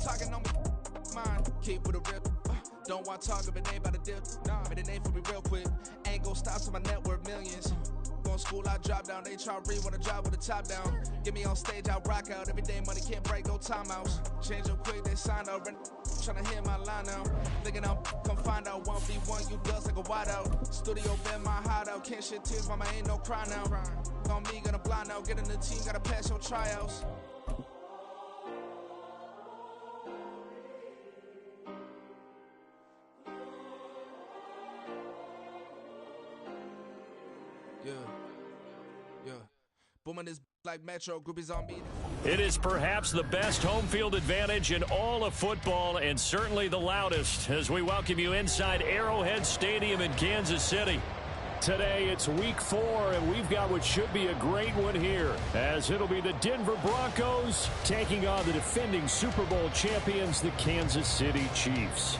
talking on my mind. Keep with a rip. Don't want to talk if it ain't about a dip. Nah, but it ain't for me real quick. Ain't gon' stop till my net worth millions. Going school, I drop down. They try to read when I drive with the top down. Get me on stage, I rock out. Every day money can't break, no timeouts. Change up quick, they sign up. Tryna hear my line now. Thinking I'm come find out 1v1, you dust like a wideout. Studio been my hideout. Can't shed tears, mama ain't no cry now. On me, gonna blind out. Get in the team, gotta pass your tryouts. Yeah. Booming this like Metro, groupies on me. It is perhaps the best home field advantage in all of football, and certainly the loudest, as we welcome you inside Arrowhead Stadium in Kansas City. Today it's week 4, and we've got what should be a great one here, as it'll be the Denver Broncos taking on the defending Super Bowl champions, the Kansas City Chiefs.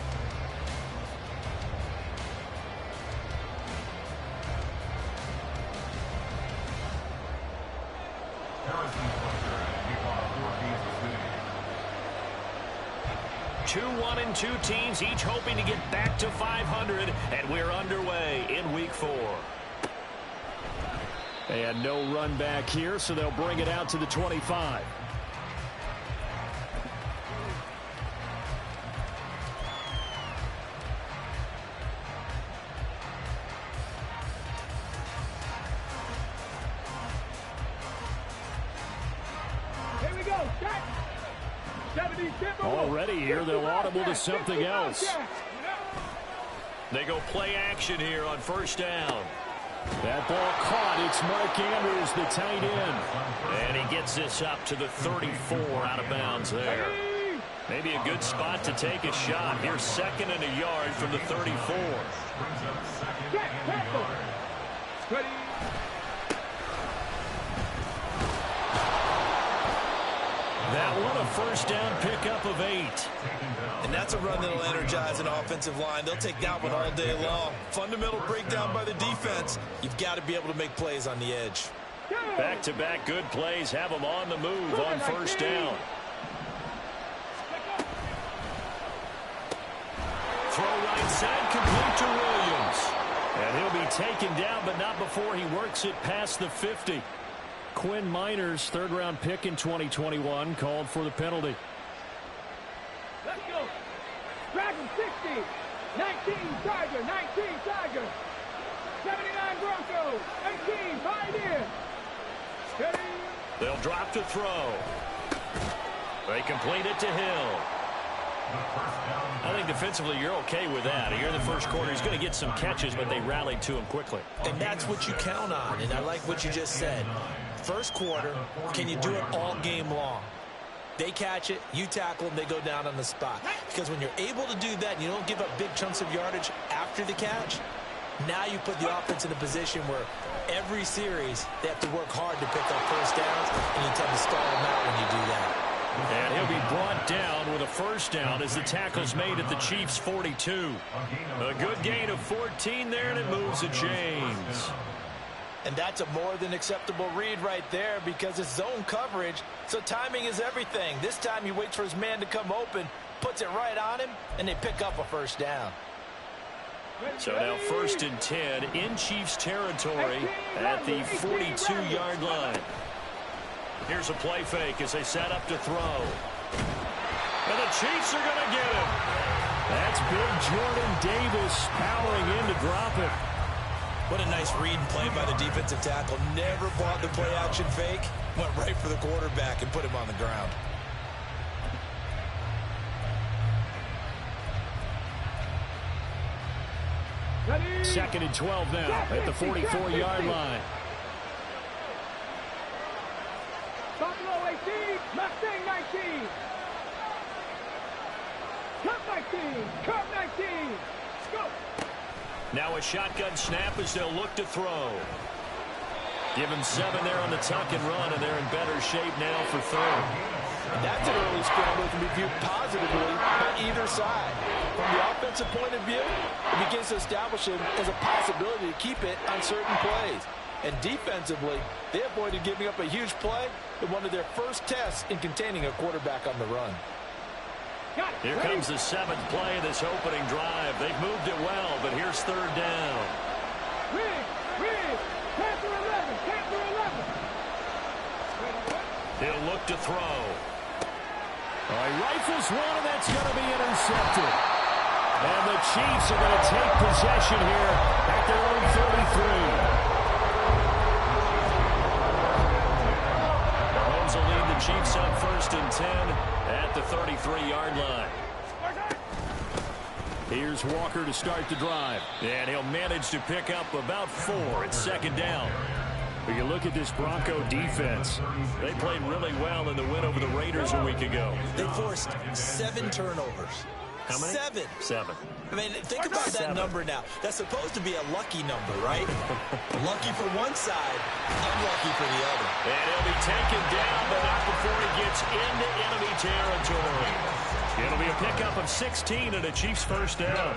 Two 1-2 teams, each hoping to get back to 500, and we're underway in week 4. And no run back here, so they'll bring it out to the 25. Here we go, set. Already here, they'll audible to something else. They go play action here on first down. That ball caught. It's Mark Andrews, the tight end. And he gets this up to the 34 out of bounds there. Maybe a good spot to take a shot. Here's 2nd and a yard from the 34. That one a first down pickup of 8. And that's a run that'll energize an offensive line. They'll take that one all day long. Fundamental breakdown by the defense. You've got to be able to make plays on the edge. Back-to-back good plays have them on the move on first down. Throw right side, complete to Williams. And he'll be taken down, but not before he works it past the 50. Quinn Miners, 3rd-round pick in 2021, called for the penalty. Let's go. Dragon 60. 19 Tiger. 19 Tiger. 79 Broncos. 18 Pioneer. Steady. They'll drop to throw. They complete it to Hill. I think defensively you're okay with that. Here in the first quarter, he's going to get some catches, but they rallied to him quickly. And that's what you count on, and I like what you just said. First quarter, can you do it all game long? They catch it, you tackle them, they go down on the spot. Because when you're able to do that and you don't give up big chunks of yardage after the catch, now you put the offense in a position where every series they have to work hard to pick up first downs, and you tend to stall them out when you do that. And he'll be brought down with a first down as the tackle's made at the Chiefs' 42. A good gain of 14 there, and it moves the chains. And that's a more than acceptable read right there because it's zone coverage, so timing is everything. This time he waits for his man to come open, puts it right on him, and they pick up a first down. So now 1st and 10 in Chiefs territory at the 42-yard line. Here's a play fake as they set up to throw. And the Chiefs are going to get him. That's big Jordan Davis powering in to drop it. What a nice read and play by the defensive tackle. Never bought the play-action fake. Went right for the quarterback and put him on the ground. Ready. 2nd and 12 now at the 44-yard line. Buffalo 18, Mustang 19. Cup 19, Cup 19. Let's go. Now a shotgun snap as they'll look to throw. Give him 7 there on the tuck and run, and they're in better shape now for 3rd. And that's an early scramble that can be viewed positively by either side. From the offensive point of view, it begins to establish him as a possibility to keep it on certain plays. And defensively, they avoided giving up a huge play in one of their first tests in containing a quarterback on the run. Here comes the 7th play of this opening drive. They've moved it well, but here's 3rd down. Reed, Panther 11, Panther 11. He'll look to throw. He rifles one, and that's going to be intercepted. And the Chiefs are going to take possession here at their own 33. Mahomes will lead the Chiefs up 1st and 10 at the 33-yard line. Here's Walker to start the drive. And he'll manage to pick up about 4 at 2nd down. But you look at this Bronco defense. They played really well in the win over the Raiders a week ago. They forced 7 turnovers. How many? 7. I mean, think about that number now. That's supposed to be a lucky number, right? Lucky for one side, unlucky for the other. And he'll be taken down, but not before he gets into enemy territory. It'll be a pickup of 16 and a Chiefs 1st down.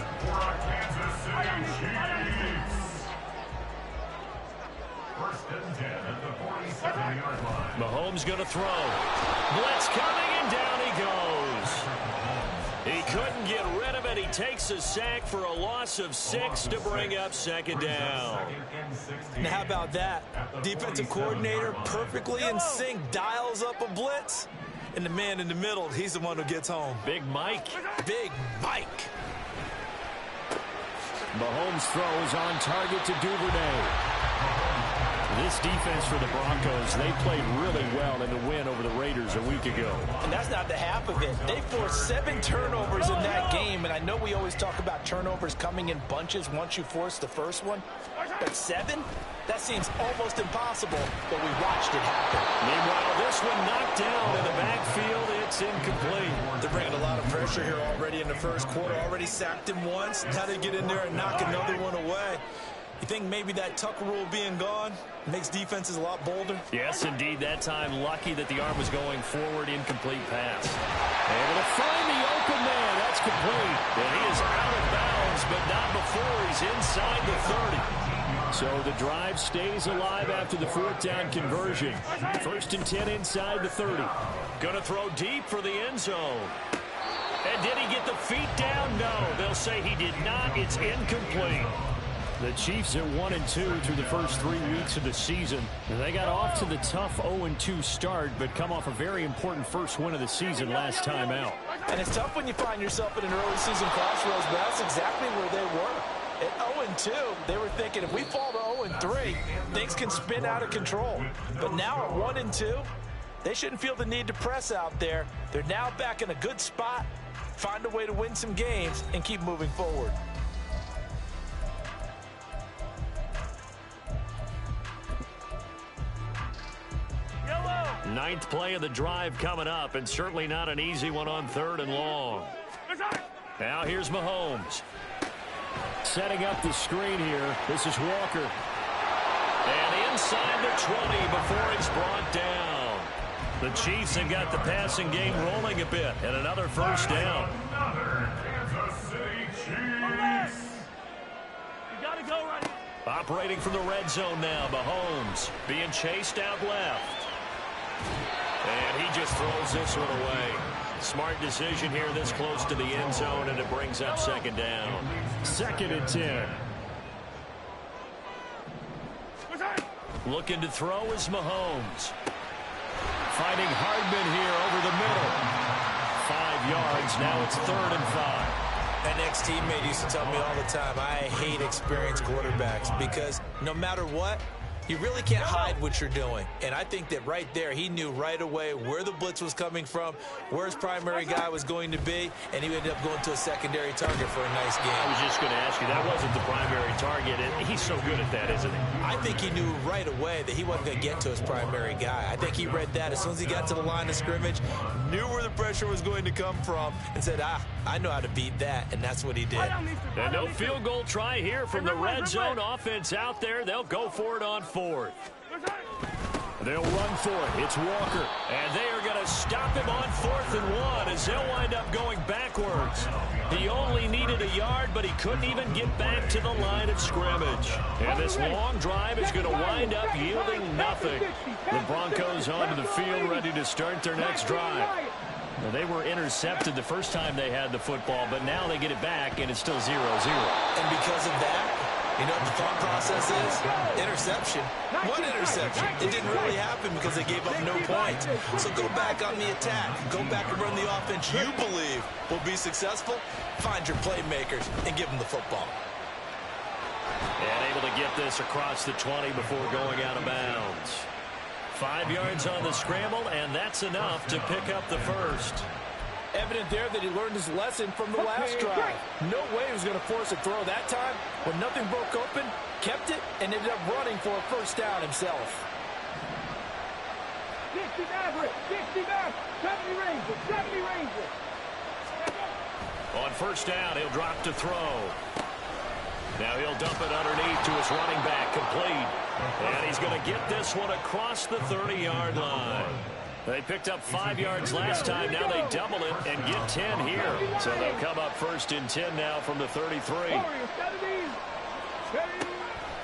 Mahomes going to throw. Blitz coming, and down he goes. He couldn't get rid of it. He takes a sack for a loss of 6 to bring up 2nd down. Now, how about that? Defensive coordinator perfectly in sync, dials up a blitz. And the man in the middle, he's the one who gets home. Big Mike. Big Mike. Mahomes throws on target to Duvernay. This defense for the Broncos, they played really well in the win over the Raiders a week ago. And that's not the half of it. They forced 7 turnovers in that game, and I know we always talk about turnovers coming in bunches once you force the first one. But 7? That seems almost impossible, but we watched it happen. Meanwhile, this one knocked down in the backfield. It's incomplete. They're bringing a lot of pressure here already in the first quarter. Already sacked him once. Now they get in there and knock another one away. You think maybe that Tucker rule being gone makes defenses a lot bolder? Yes, indeed. That time, lucky that the arm was going forward. Incomplete pass. Able to find the open man. That's complete. And he is out of bounds, but not before he's inside the 30. So the drive stays alive after the 4th down conversion. 1st and 10 inside the 30. Going to throw deep for the end zone. And did he get the feet down? No. They'll say he did not. It's incomplete. The Chiefs are 1-2 through the first 3 weeks of the season. And they got off to the tough 0-2 start, but come off a very important first win of the season last time out. And it's tough when you find yourself in an early season crossroads, but that's exactly where they were. At 0-2, they were thinking if we fall to 0-3, things can spin out of control. But now at 1-2, they shouldn't feel the need to press out there. They're now back in a good spot, find a way to win some games, and keep moving forward. Ninth play of the drive coming up, and certainly not an easy one on 3rd and long. Now here's Mahomes. Setting up the screen here. This is Walker. And inside the 20 before it's brought down. The Chiefs have got the passing game rolling a bit, and another 1st down. Operating from the red zone now, Mahomes being chased out left. And he just throws this one away. Smart decision here this close to the end zone, and it brings up 2nd down. 2nd and 10. Looking to throw is Mahomes. Finding Hardman here over the middle. 5 yards. Now it's 3rd and 5. That next teammate used to tell me all the time, I hate experienced quarterbacks because no matter what, you really can't hide what you're doing. And I think that right there, he knew right away where the blitz was coming from, where his primary guy was going to be, and he ended up going to a secondary target for a nice game. I was just going to ask you, that wasn't the primary target. He's so good at that, isn't he? I think he knew right away that he wasn't going to get to his primary guy. I think he read that as soon as he got to the line of scrimmage, knew where the pressure was going to come from, and said, I know how to beat that, and that's what he did. And no field goal try here from the red zone. Offense out there. They'll go for it on 4th. They'll run for it. It's Walker. And they are going to stop him on 4th and 1 as they'll wind up going backwards. He only needed a yard, but he couldn't even get back to the line of scrimmage. And this long drive is going to wind up yielding nothing. The Broncos onto the field ready to start their next drive. Well, they were intercepted the first time they had the football, but now they get it back, and it's still 0-0. And because of that, you know what the thought process is? Interception. What interception? It didn't really happen because they gave up no points. So go back on the attack. Go back and run the offense you believe will be successful. Find your playmakers and give them the football. And able to get this across the 20 before going out of bounds. 5 yards on the scramble, and that's enough to pick up the first. Evident there that he learned his lesson from the last drive. No way he was going to force a throw that time. When nothing broke open, kept it, and ended up running for a first down himself. 60 Maverick, 60 Maverick, 70 Ranger, 70 Ranger. On first down, he'll drop to throw. Now he'll dump it underneath to his running back, complete. And he's going to get this one across the 30-yard line. They picked up 5 yards last time. Now they double it and get 10 here. So they'll come up first and 10 now from the 33.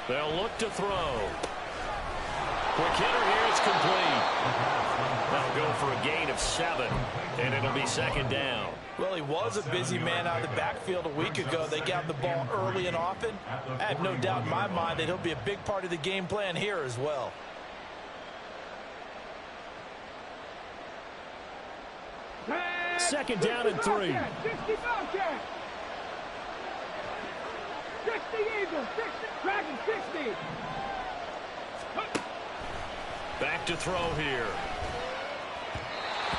They'll look to throw. Quick hitter here, it's complete. That'll go for a gain of 7, and it'll be second down. Well, he was a busy man out of the backfield a week ago. They got the ball early and often. I have no doubt in my mind that he'll be a big part of the game plan here as well. Second down and 3. 60 Bobcat. 60 Eagles, 60 Dragon, 60. Back to throw here.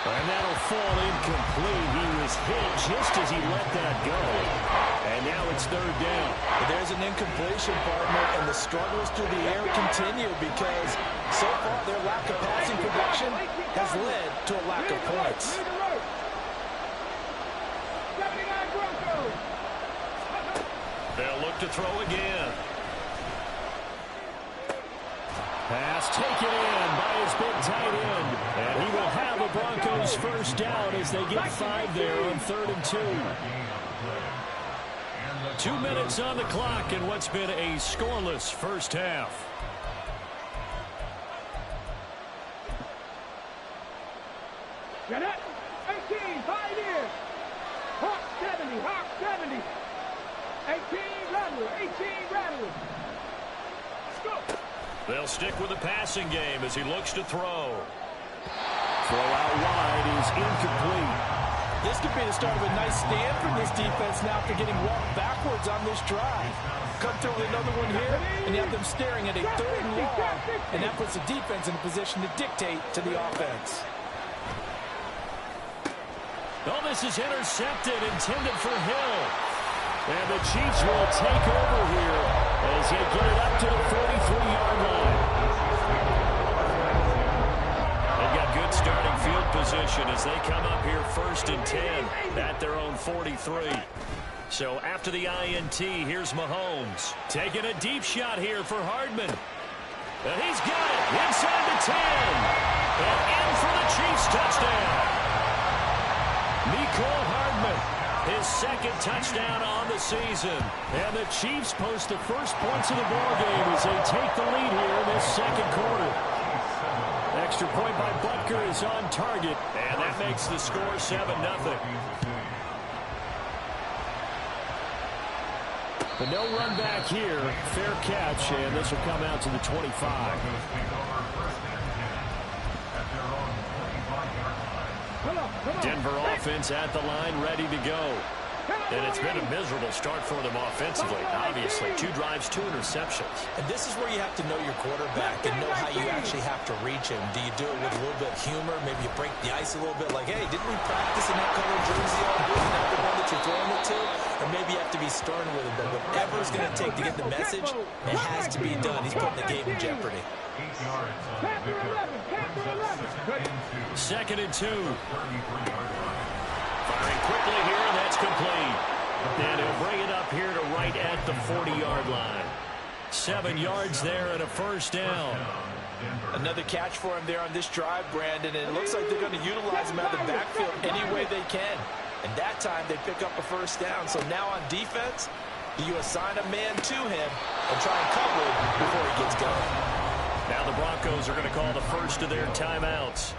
And that'll fall incomplete. He was hit just as he let that go. And now it's third down. There's an incompletion, partner, and the struggles through the air continue because so far their lack of passing production has led to a lack of points. 79 Broncos. They'll look to throw again. Pass taken in by his big tight end. And he will have a Broncos first down as they get 5 there on 3rd and 2. 2 minutes on the clock in what's been a scoreless first half. Get it. 18, 5 years. Hawk 70, Hawk 70. 18 Rattler, 18 Rattler. Go. They'll stick with the passing game as he looks to throw. Throw out wide is incomplete. This could be the start of a nice stand from this defense now after getting walked backwards on this drive. Come through with another one here, and you have them staring at a 3rd and long, and that puts the defense in a position to dictate to the offense. Oh, this is intercepted, intended for Hill. And the Chiefs will take over here as they get it up to the 43-yard line. They've got good starting field position as they come up here 1st and 10 at their own 43. So after the INT, here's Mahomes taking a deep shot here for Hardman. And he's got it inside the 10. And in for the Chiefs touchdown. Mecole Hardman, his 2nd touchdown on the season. And the Chiefs post the first points of the ballgame as they take the lead here in this 2nd quarter. Extra point by Butker is on target, and that makes the score 7-0. But no run back here. Fair catch, and this will come out to the 25. Denver offense at the line, ready to go. And it's been a miserable start for them offensively. Obviously, 2 drives, 2 interceptions. And this is where you have to know your quarterback and know how you actually have to reach him. Do you do it with a little bit of humor? Maybe you break the ice a little bit like, hey, didn't we practice in that color jersey all day? Not the one that you're throwing it to? Or maybe you have to be stern with him. But whatever it's going to take to get the message, it has to be done. He's putting the game in jeopardy. 2nd and 2. Firing quickly here, and that's complete. And he'll bring it up here to right at the 40-yard line. 7 yards there and a first down. Another catch for him there on this drive, Brandon, and it looks like they're going to utilize him out of the backfield any way they can. And that time they pick up a first down. So now on defense, do you assign a man to him and try and cover him before he gets going? Now the Broncos are going to call the first of their timeouts.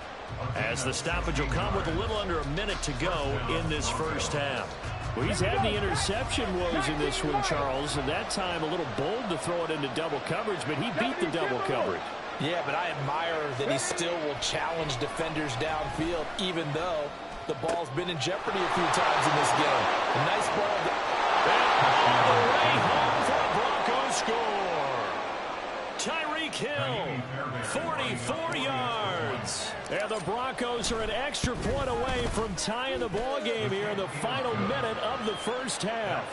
as the stoppage will come with a little under a minute to go in this first half. Well, he's had the interception woes in this one, Charles, and that time a little bold to throw it into double coverage, but he beat the double coverage. Yeah, but I admire that he still will challenge defenders downfield, even though the ball's been in jeopardy a few times in this game. A nice ball. All the way home for a Broncos score. Tyreek Hill, 44 yards. And the Broncos are an extra point away from tying the ball game here in the final minute of the first half.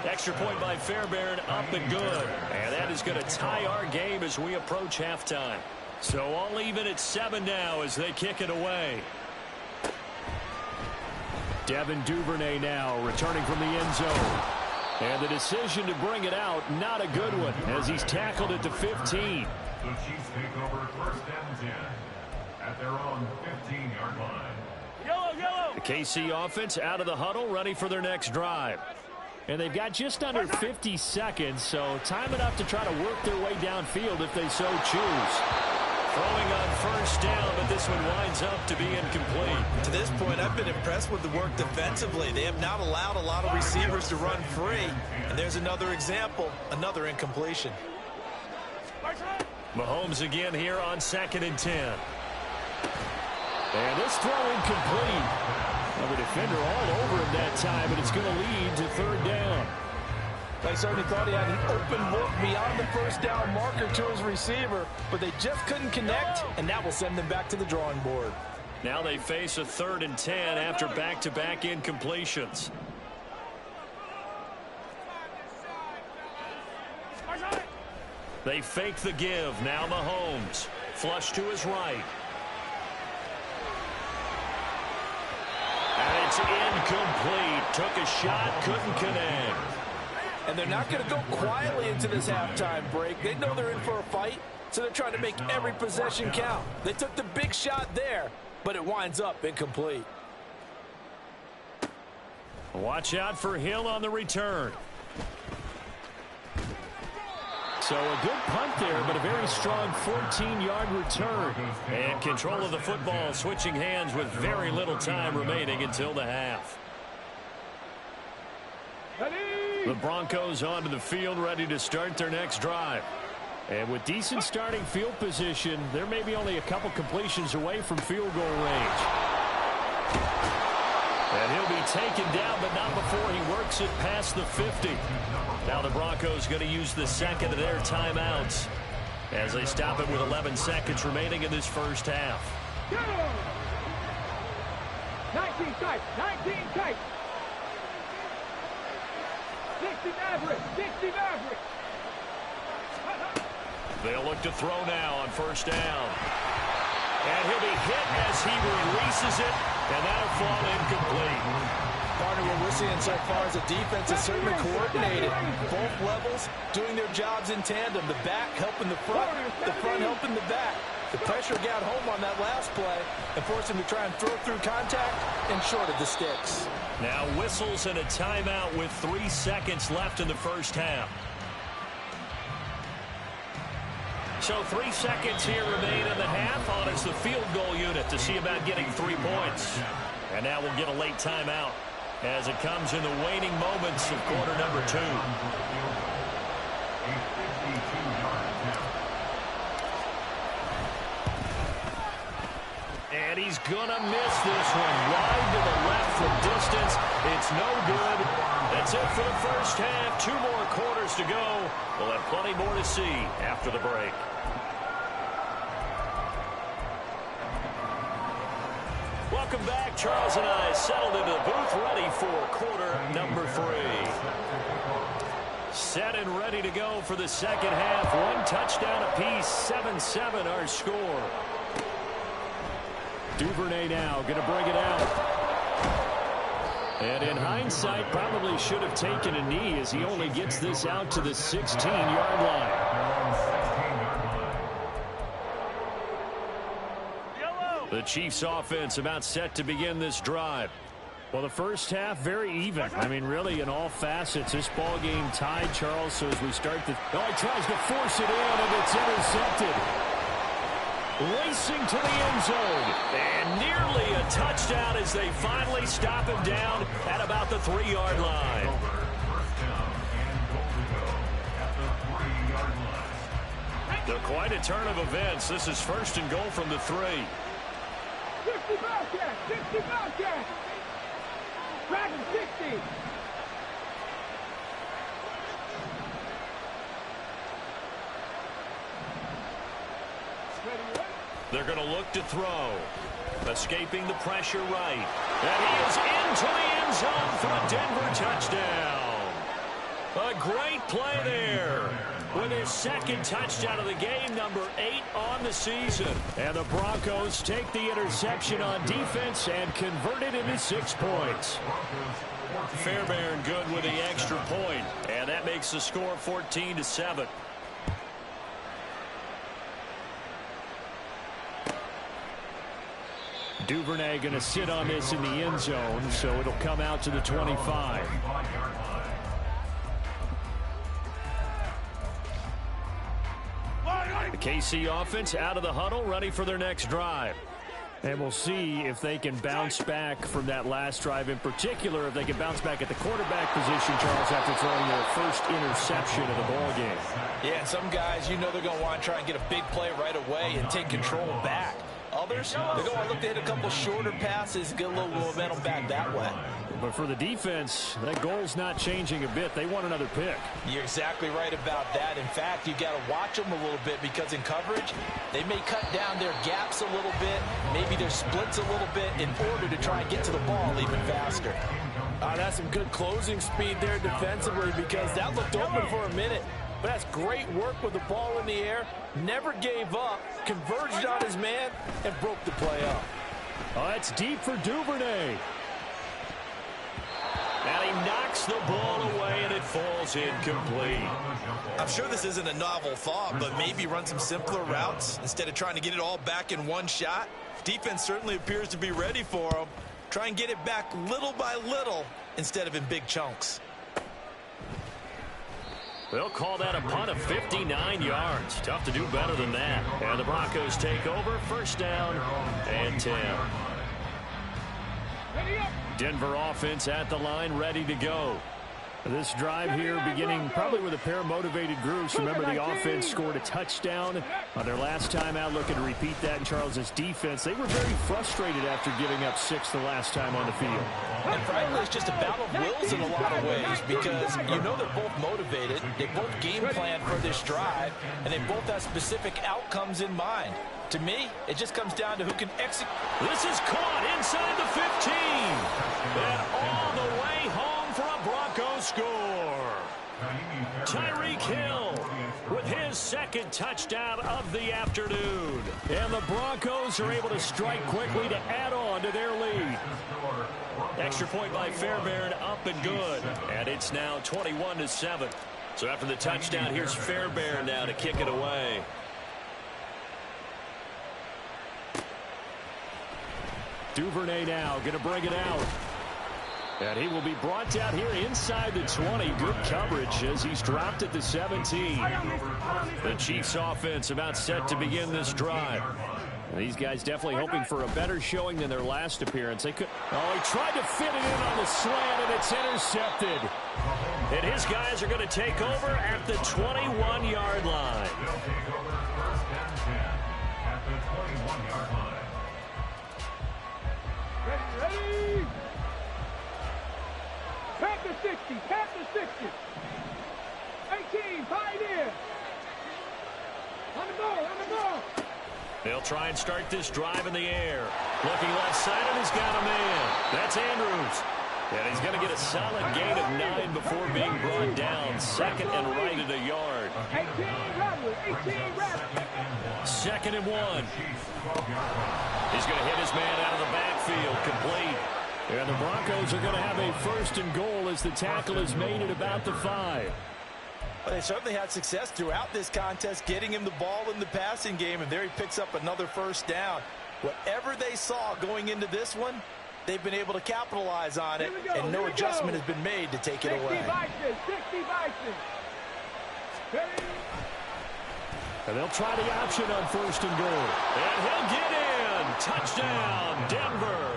Extra point by Fairbairn, up and good. And that is going to tie our game as we approach halftime. So all even at 7 now as they kick it away. Devin Duvernay now returning from the end zone. And the decision to bring it out, not a good one, as he's tackled at the 15. The Chiefs take over first and 10 at their own 15-yard line. The KC offense out of the huddle, ready for their next drive. And they've got just under 50 seconds, so time enough to try to work their way downfield if they so choose. Throwing on first down, but this one winds up to be incomplete. To this point, I've been impressed with the work defensively. They have not allowed a lot of receivers to run free. And there's another example, another incompletion. Mahomes again here on 2nd and 10. And this throw incomplete. Well, the defender all over him that time, and it's going to lead to 3rd down. They certainly thought he had an open look beyond the first down marker to his receiver, but they just couldn't connect, and that will send them back to the drawing board. Now they face a 3rd and 10 after back-to-back incompletions. They fake the give. Now Mahomes. Flush to his right. And it's incomplete. Took a shot, couldn't connect. And they're not going to go quietly into this halftime break. They know they're in for a fight, so they're trying to make every possession count. They took the big shot there, but it winds up incomplete. Watch out for Hill on the return. So a good punt there, but a very strong 14-yard return. And control of the football switching hands with very little time remaining until the half. The Broncos onto the field, ready to start their next drive. And with decent starting field position, they're maybe only a couple completions away from field goal range. And he'll be taken down, but not before he works it past the 50. Now the Broncos going to use the second of their timeouts as they stop it with 11 seconds remaining in this first half. 19 tight, 19 tight. 60 Maverick, 60 Maverick. They'll look to throw now on first down. And he'll be hit as he releases it, and that'll fall incomplete. Partner, what we're seeing so far is the defense is certainly coordinated. Both levels doing their jobs in tandem. The back helping the front helping the back. The pressure got home on that last play and forced him to try and throw through contact and short of the sticks. Now whistles and a timeout with 3 seconds left in the first half. So 3 seconds here remain in the half on as the field goal unit to see about getting 3 points. And now we'll get a late timeout as it comes in the waning moments of quarter number 2. And he's gonna miss this one. Wide to the left from distance. It's no good. That's it for the first half. 2 more quarters to go. We'll have plenty more to see after the break. Welcome back. Charles and I settled into the booth, ready for quarter number 3. Set and ready to go for the second half. 1 touchdown apiece, 7-7 our score. Duvernay now going to bring it out. And in hindsight, probably should have taken a knee as he only gets this out to the 16-yard line. The Chiefs offense about set to begin this drive. Well, the first half, very even. I mean, really, in all facets, this ball game tied, Charles. So as we start the... Oh, he tries to force it in, and it's intercepted. racing to the end zone. And nearly a touchdown as they finally stop him down at about the 3-yard line. They're quite a turn of events. This is 1st and goal from the 3. 60 Bobcat! 60 Bobcat! Dragon 60! They're going to look to throw. Escaping the pressure right. And he is into the end zone for a Denver touchdown. A great play there. With his 2nd touchdown of the game, number 8 on the season. And the Broncos take the interception on defense and convert it into 6 points. Fairbairn good with the extra point. And that makes the score 14-7. Duvernay going to sit on this in the end zone, so it'll come out to the 25. The KC offense out of the huddle, ready for their next drive. And we'll see if they can bounce back from that last drive, in particular if they can bounce back at the quarterback position, Charles, after throwing their first interception of the ball game. Yeah, and some guys, you know they're going to want to try and get a big play right away and take control back. Others, they're going to want to look to hit a couple shorter passes, get a little momentum back that way. But for the defense, that goal's not changing a bit. They want another pick. You're exactly right about that. In fact, you've got to watch them a little bit because in coverage, they may cut down their gaps a little bit, maybe their splits a little bit in order to try and get to the ball even faster. That's some good closing speed there defensively because that looked open for a minute. But that's great work with the ball in the air. Never gave up, converged on his man, and broke the play up. Oh, it's deep for Duvernay. And he knocks the ball away, and it falls incomplete. I'm sure this isn't a novel thought, but maybe run some simpler routes instead of trying to get it all back in one shot. Defense certainly appears to be ready for him. Try and get it back little by little instead of in big chunks. They'll call that a punt of 59 yards. Tough to do better than that. And the Broncos take over, 1st down and 10. Denver offense at the line, ready to go. This drive here beginning probably with a pair of motivated groups. Remember, the offense scored a touchdown on their last time out. Looking to repeat that in Charles's defense. They were very frustrated after giving up 6 the last time on the field. And frankly, it's just a battle of wills in a lot of ways because you know they're both motivated. They both game plan for this drive, and they both have specific outcomes in mind. To me, it just comes down to who can execute. This is caught inside the 15. And all the way home for a Broncos score. Tyreek Hill with his 2nd touchdown of the afternoon. And the Broncos are able to strike quickly to add on to their lead. Extra point by Fairbairn, up and good. And it's now 21-7. So after the touchdown, here's Fairbairn now to kick it away. Duvernay now going to bring it out. And he will be brought down here inside the 20. Good coverage as he's dropped at the 17. The Chiefs offense about set to begin this drive. And these guys definitely hoping for a better showing than their last appearance. They could. Oh, he tried to fit it in on the slant, and it's intercepted. And his guys are going to take over at the 21-yard line. Ready? Panther 60, Panther 60. 18, Pioneer. On the ball. They'll try and start this drive in the air. Looking left side, and he's got a man. That's Andrews. And he's going to get a solid gain of 9 before being brought down. 2nd and right at a yard. 18 Rattler. 2nd and 1. He's going to hit his man out of the backfield, complete. And the Broncos are going to have a 1st and goal as the tackle is made at about the 5. Well, they certainly had success throughout this contest, getting him the ball in the passing game, and there he picks up another 1st down. Whatever they saw going into this one, they've been able to capitalize on it, and no adjustment has been made to take it away. 60 Bison. And they'll try the option on 1st and goal. And he'll get in. Touchdown, Denver.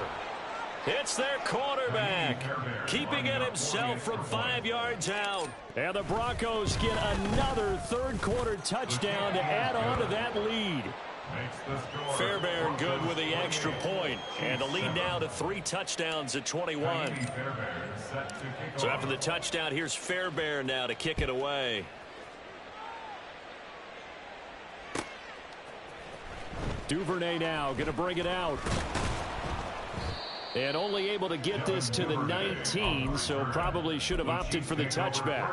It's their quarterback, keeping it himself from 5 yards out. And the Broncos get another third-quarter touchdown to add on to that lead. Fairbairn good with the extra point. And the lead now to 3 touchdowns at 21. So after the touchdown, here's Fairbairn now to kick it away. Duvernay now going to bring it out. And only able to get this to the 19, so probably should have opted for the touchback.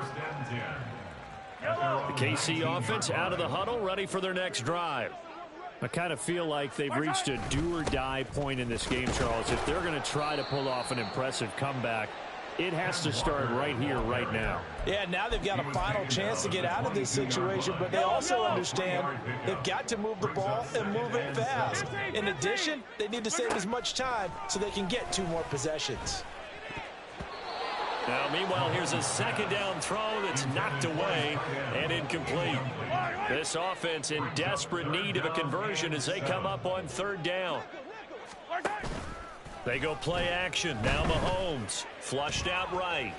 The KC offense out of the huddle, ready for their next drive. I kind of feel like they've reached a do-or-die point in this game, Charles. If they're going to try to pull off an impressive comeback, it has to start right here, right now. Yeah, now they've got a final chance to get out of this situation, but they also understand they've got to move the ball and move it fast. In addition, they need to save as much time so they can get 2 more possessions. Now, meanwhile, here's a second down throw that's knocked away and incomplete. This offense in desperate need of a conversion as they come up on 3rd down. They go play action. Now Mahomes flushed out right.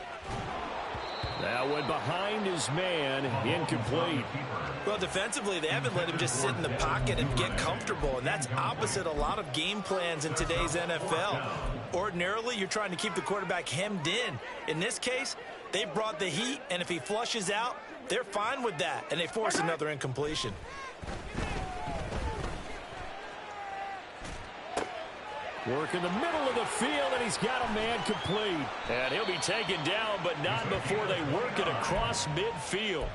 That one behind his man, incomplete. Well, defensively, they haven't let him just sit in the pocket and get comfortable, and that's opposite a lot of game plans in today's NFL. Ordinarily, you're trying to keep the quarterback hemmed in. In this case, they brought the heat, and if he flushes out, they're fine with that, and they force another incompletion. Work in the middle of the field, and he's got a man complete. And he'll be taken down, but not before they work it across midfield.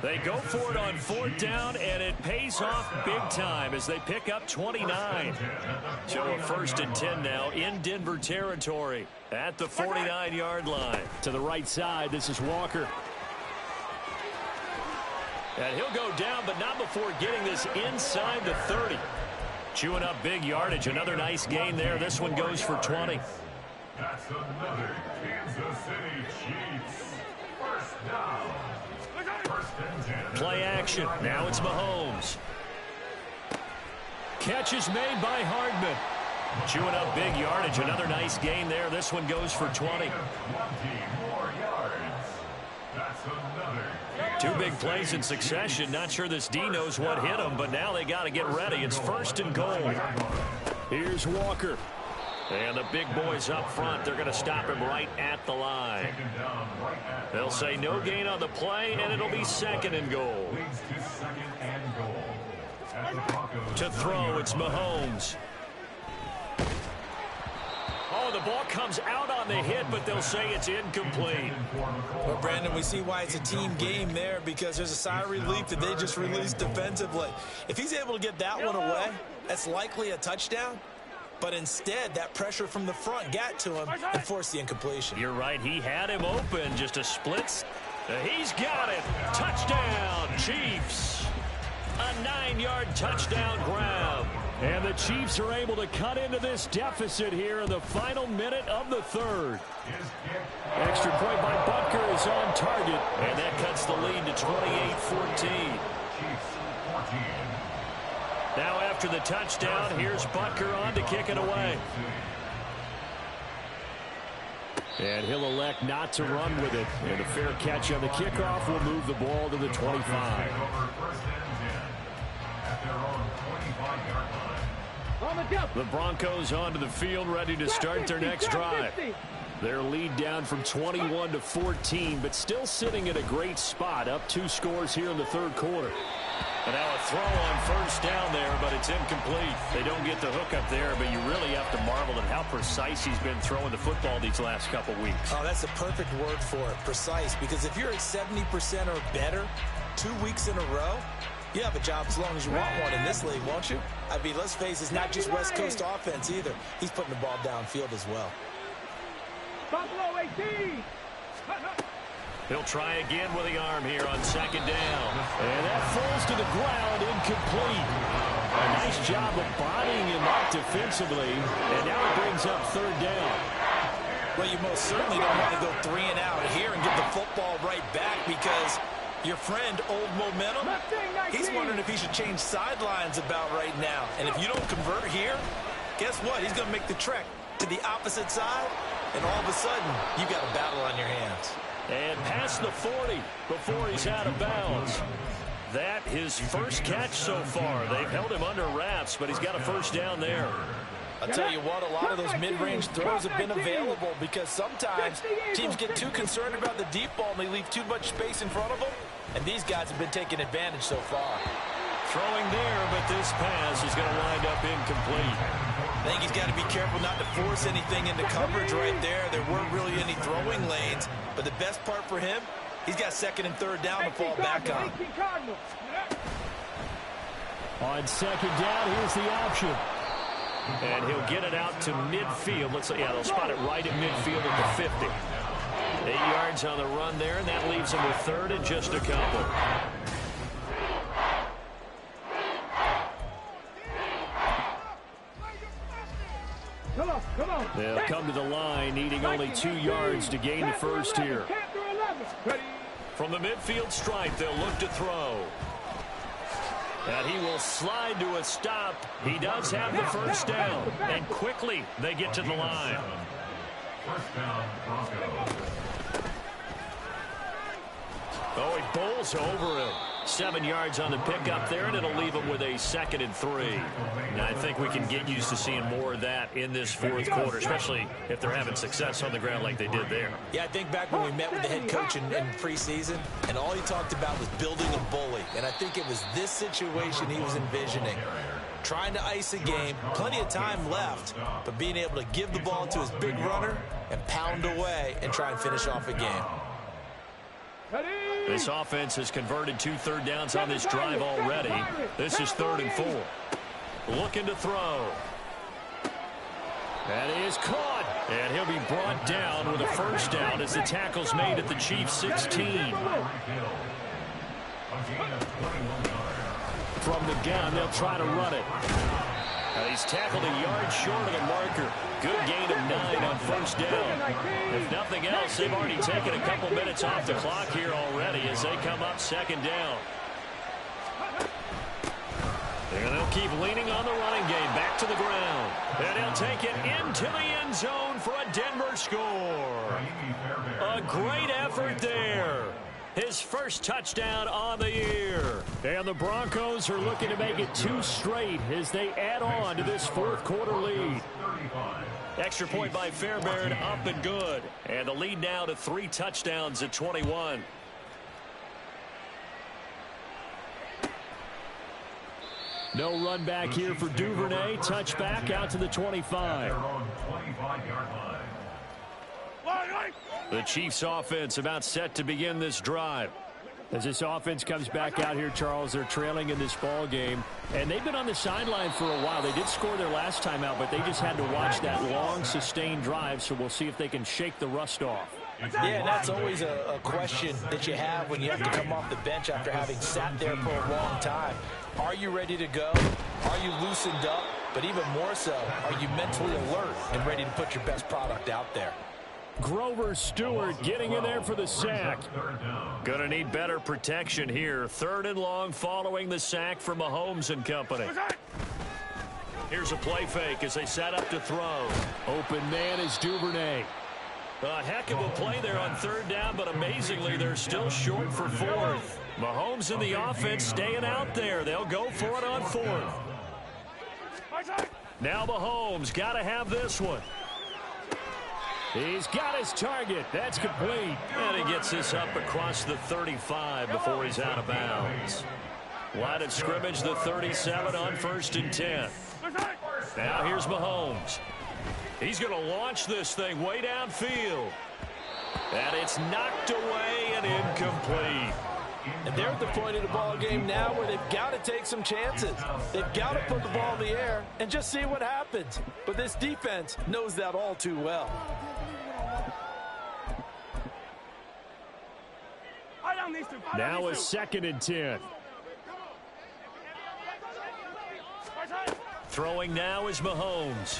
They go for it on 4th down, and it pays off big time as they pick up 29. So a 1st and 10 now in Denver territory at the 49-yard line. To the right side, this is Walker. And he'll go down, but not before getting this inside the 30. Chewing up big yardage. Another nice gain there. This one goes for 20. That's another Kansas City Chiefs. 1st down. 1st and 10. Play action. Now it's Mahomes. Catch is made by Hardman. Chewing up big yardage. Another nice gain there. This one goes for 20. 20 more yards. That's another. 2 big plays in succession. Not sure this D knows what hit him, but now they got to get ready. It's 1st and goal. Here's Walker. And the big boys up front, they're going to stop him right at the line. They'll say no gain on the play, and it'll be 2nd and goal. To throw, it's Mahomes. Oh, the ball comes out on the hit, but they'll say it's incomplete. Well, Brandon, we see why it's a team game there, because there's a sigh of relief that they just released defensively. If he's able to get that one away, that's likely a touchdown. But instead, that pressure from the front got to him and forced the incompletion. You're right. He had him open. Just a split. He's got it. Touchdown, Chiefs. A 9-yard touchdown grab. And the Chiefs are able to cut into this deficit here in the final minute of the 3rd. Extra point by Butker is on target. And that cuts the lead to 28-14. Now after the touchdown, here's Butker on to kick it away. And he'll elect not to run with it. And a fair catch on the kickoff will move the ball to the 25. The Broncos onto the field, ready to start their next drive. Their lead down from 21 to 14, but still sitting at a great spot, up 2 scores here in the 3rd quarter. And now a throw on 1st down there, but it's incomplete. They don't get the hook up there, but you really have to marvel at how precise he's been throwing the football these last couple weeks. Oh, that's the perfect word for it, precise, because if you're at 70% or better 2 weeks in a row, you have a job as long as you want one in this league, won't you? I mean, let's face it, it's not just West Coast offense either. He's putting the ball downfield as well. Buffalo 18. He'll try again with the arm here on 2nd down. And that falls to the ground, incomplete. A nice job of bodying him up defensively. And now it brings up 3rd down. Well, you most certainly don't want to go 3 and out here and get the football right back, because Your friend, Old Momentum, he's wondering if he should change sidelines about right now. And if you don't convert here, guess what? He's going to make the trek to the opposite side, and all of a sudden, you've got a battle on your hands. And past the 40 before he's out of bounds. That his first catch so far. They've held him under wraps, but he's got a first down there. I'll tell you what, a lot of those mid-range throws have been available because sometimes teams get too concerned about the deep ball and they leave too much space in front of them, and these guys have been taking advantage so far. Throwing there, but this pass is going to wind up incomplete. I think he's got to be careful not to force anything into coverage right there. There weren't really any throwing lanes, but the best part for him, he's got second and third down to fall back on. On second down, here's the option. And he'll get it out to midfield. They'll spot it right at midfield at the 50. 8 yards on the run there, and that leaves him with third and just a couple. Come on. They'll come to the line, needing only 2 yards to gain the first here. From the midfield stripe, they'll look to throw. And he will slide to a stop. He does have the first down. And quickly, they get to the line. First down, Broncos. Oh, he bowls over him. 7 yards on the pickup there, and it'll leave him with a 2nd and 3. And I think we can get used to seeing more of that in this fourth quarter, especially if they're having success on the ground like they did there. Yeah, I think back when we met with the head coach in preseason, and all he talked about was building a bully. And I think it was this situation he was envisioning. Trying to ice a game, plenty of time left, but being able to give the ball to his big runner and pound away and try and finish off a game. This offense has converted 2 third downs on this drive already. This is 3rd and 4. Looking to throw. That is caught. And he'll be brought down with a first down as the tackle's made at the Chiefs' 16. From the gun, they'll try to run it. He's tackled a yard short of the marker. Good gain of 9 on first down. If nothing else, they've already taken a couple minutes off the clock here already as they come up 2nd down. And they'll keep leaning on the running game back to the ground. And he'll take it into the end zone for a Denver score. A great effort there. His first touchdown on the year. And the Broncos are looking to make it 2 straight as they add on to this fourth quarter lead. Extra point by Fairbairn, up and good. And the lead now to 3 touchdowns at 21. No run back here for Duvernay. Touchback out to the 25. The Chiefs offense about set to begin this drive. As this offense comes back out here, Charles, they're trailing in this ball game. And they've been on the sideline for a while. They did score their last time out, but they just had to watch that long, sustained drive. So we'll see if they can shake the rust off. Yeah, that's always a question that you have when you have to come off the bench after having sat there for a long time. Are you ready to go? Are you loosened up? But even more so, are you mentally alert and ready to put your best product out there? Grover Stewart getting in there for the sack. Gonna need better protection here. 3rd and long following the sack from Mahomes and company. Here's a play fake as they set up to throw. Open man is Duvernay. A heck of a play there on 3rd down, but amazingly, they're still short for 4th. Mahomes and the offense staying out there. They'll go for it on 4th. Now Mahomes got to have this one. He's got his target. That's complete. And he gets this up across the 35 before he's out of bounds. Line of scrimmage, the 37 on 1st and 10. Now here's Mahomes. He's going to launch this thing way downfield. And it's knocked away and incomplete. And they're at the point of the ball game now where they've got to take some chances. They've got to put the ball in the air and just see what happens. But this defense knows that all too well. Now a 2nd and 10. Throwing now is Mahomes.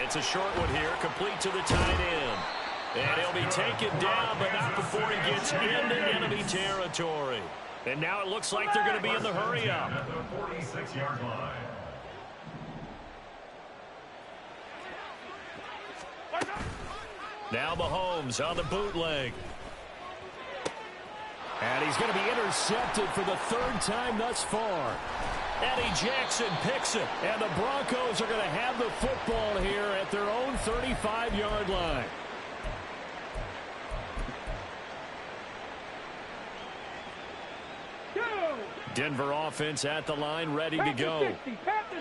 It's a short one here, complete to the tight end. And he'll be taken down, but not before he gets into enemy territory. And now it looks like they're going to be in the hurry-up. At the 46-yard line. Now Mahomes on the bootleg. And he's going to be intercepted for the third time thus far. Eddie Jackson picks it. And the Broncos are going to have the football here at their own 35-yard line. Denver offense at the line, ready to go.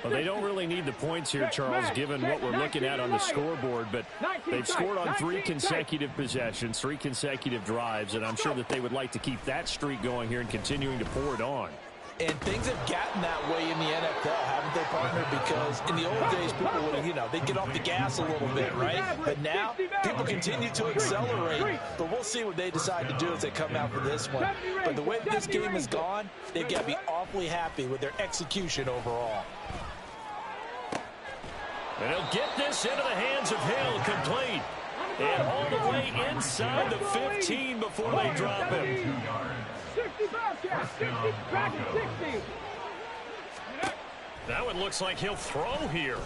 Well, they don't really need the points here, Charles, given what we're looking at on the scoreboard. But they've scored on 3 consecutive possessions, 3 consecutive drives, and I'm sure that they would like to keep that streak going here and continuing to pour it on. And things have gotten that way in the NFL, haven't they, partner? Because in the old days, people would, they'd get off the gas a little bit, right? But now, people continue to accelerate. But we'll see what they decide to do as they come out for this one. But the way this game has gone, they've got to be awfully happy with their execution overall. And he'll get this into the hands of Hill, complete. And all the way inside the 15 before they drop him. 60 Bobcats, 60, back at 60. That one looks like he'll throw here.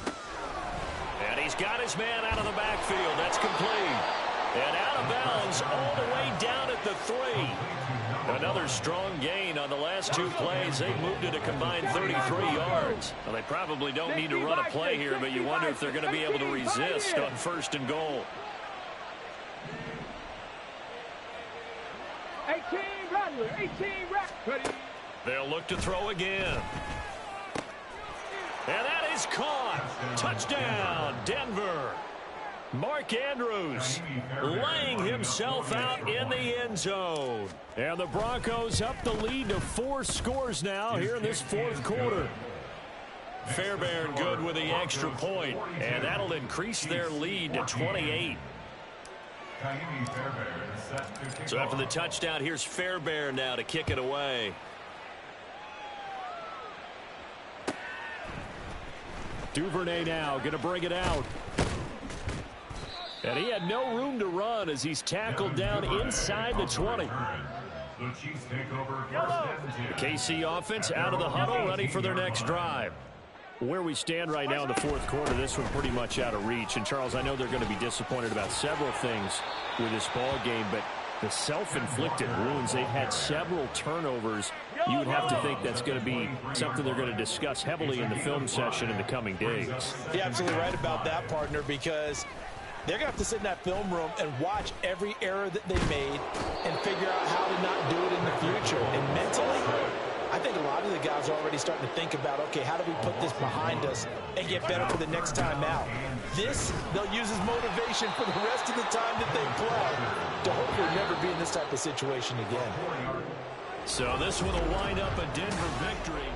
And he's got his man out of the backfield. That's complete. And out of bounds all the way down at the 3. Another strong gain on the last 2 plays. They moved it a combined 33 yards. Well, they probably don't need to run a play here, but you wonder if they're going to be able to resist on 1st and goal. 18 Rattler, 18 Rattler. They'll look to throw again. And that is caught. Touchdown, Denver. Mark Andrews laying himself out in the end zone. And the Broncos up the lead to 4 scores now here in this 4th quarter. Fairbairn good with the extra point, and that'll increase their lead to 28. So after the touchdown, here's Fairbairn now to kick it away. Duvernay now going to bring it out. And he had no room to run as he's tackled down inside the 20. The KC offense out of the huddle, ready for their next drive. Where we stand right now in the 4th quarter, this one pretty much out of reach. And, Charles, I know they're going to be disappointed about several things with this ball game, but the self-inflicted wounds, they've had several turnovers. You would have to think that's going to be something they're going to discuss heavily in the film session in the coming days. You're absolutely right about that, partner, because they're going to have to sit in that film room and watch every error that they made and figure out how to not do it in the future. And mentally, I think a lot of the guys are already starting to think about, okay, how do we put this behind us and get better for the next time out? This, they'll use as motivation for the rest of the time that they play to hopefully never be in this type of situation again. So this one will wind up a Denver victory.